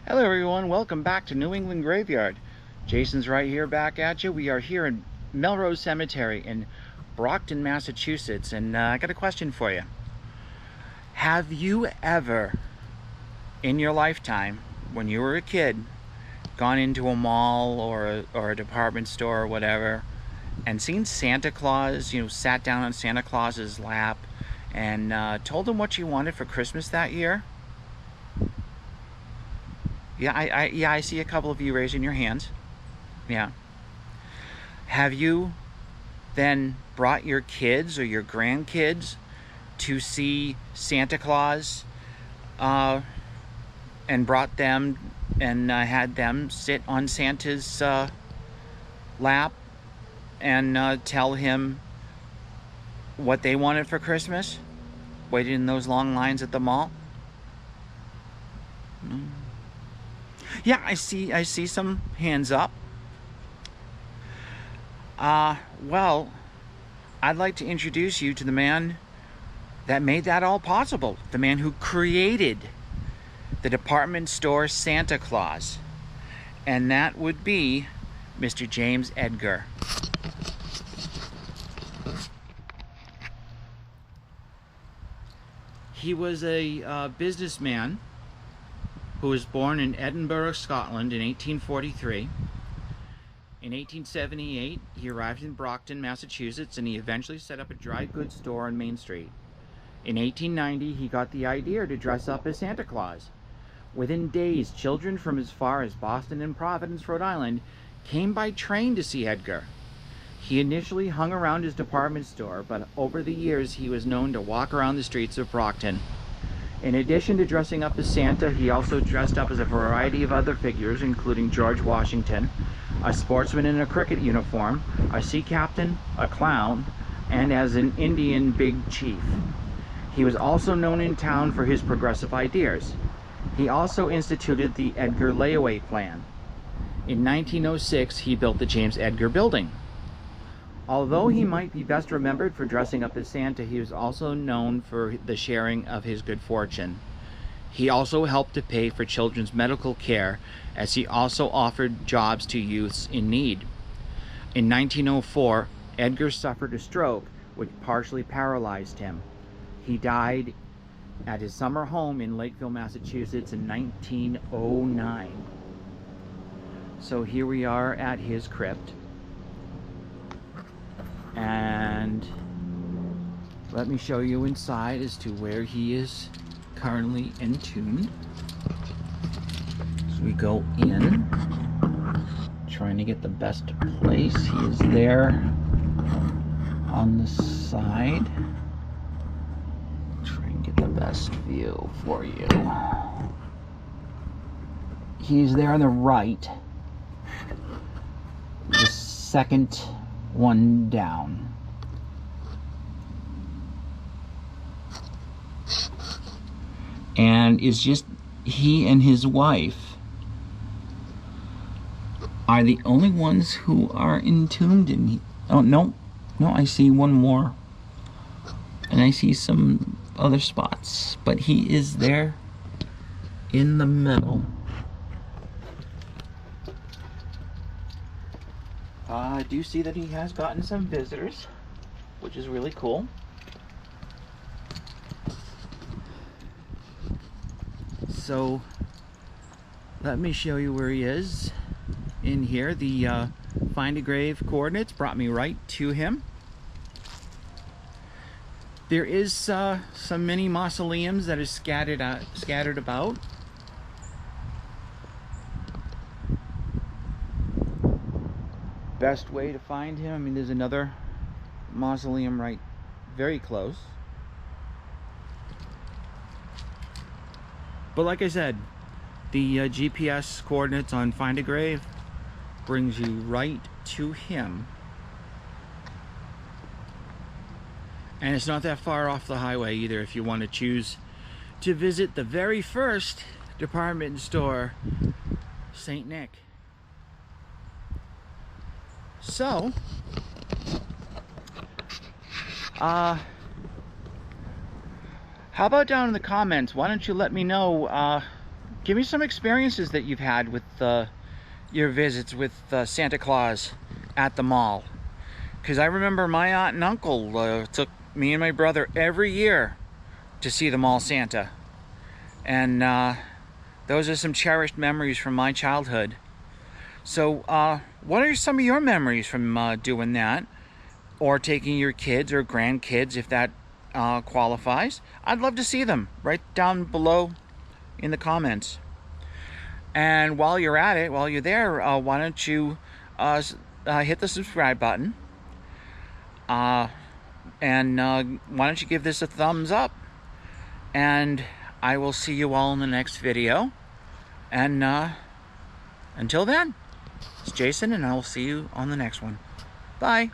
Hello everyone, welcome back to New England Graveyard. Jason's right here back at you. We are here in Melrose Cemetery in Brockton, Massachusetts, and I got a question for you. Have you ever, in your lifetime, when you were a kid, gone into a mall or a department store or whatever, and seen Santa Claus, sat down on Santa Claus's lap and told him what you wanted for Christmas that year? Yeah, I see a couple of you raising your hands. Yeah. Have you then brought your kids or your grandkids to see Santa Claus and brought them and had them sit on Santa's lap and tell him what they wanted for Christmas? Waited in those long lines at the mall? Yeah, I see some hands up. Well, I'd like to introduce you to the man that made that all possible. The man who created the department store Santa Claus. And that would be Mr. James Edgar. He was a businessman who was born in Edinburgh, Scotland in 1843. In 1878, he arrived in Brockton, Massachusetts, and he eventually set up a dry goods store on Main Street. In 1890, he got the idea to dress up as Santa Claus. Within days, children from as far as Boston and Providence, Rhode Island, came by train to see Edgar. He initially hung around his department store, but over the years, he was known to walk around the streets of Brockton. In addition to dressing up as Santa, he also dressed up as a variety of other figures, including George Washington, a sportsman in a cricket uniform, a sea captain, a clown, and as an Indian big chief. He was also known in town for his progressive ideas. He also instituted the Edgar Layaway Plan. In 1906, he built the James Edgar Building. Although he might be best remembered for dressing up as Santa, he was also known for the sharing of his good fortune. He also helped to pay for children's medical care, as he also offered jobs to youths in need. In 1904, Edgar suffered a stroke, which partially paralyzed him. He died at his summer home in Lakeville, Massachusetts in 1909. So here we are at his crypt. And let me show you inside as to where he is currently entombed. So we go in, trying to get the best place. He is there on the side. Try and get the best view for you. He's there on the right, the second one down. And it's just he and his wife are the only ones who are entombed in. Oh no, I see one more, and I see some other spots, but he is there in the middle. I do see that he has gotten some visitors, which is really cool. So let me show you where he is in here. The find a grave coordinates brought me right to him. There is some mini mausoleums that are scattered about. Best way to find him, I mean, there's another mausoleum right very close. But like I said, the GPS coordinates on Find a Grave brings you right to him. And it's not that far off the highway either if you want to choose to visit the very first department store, St. Nick. So, how about down in the comments, why don't you let me know Give me some experiences that you've had with your visits with Santa Claus at the mall. Because I remember my aunt and uncle took me and my brother every year to see the mall Santa. And those are some cherished memories from my childhood. So what are some of your memories from doing that? Or taking your kids or grandkids, if that qualifies? I'd love to see them. Right down below in the comments. And while you're at it, while you're there, why don't you hit the subscribe button, and why don't you give this a thumbs up, and I will see you all in the next video. And until then, it's Jason, and I will see you on the next one. Bye.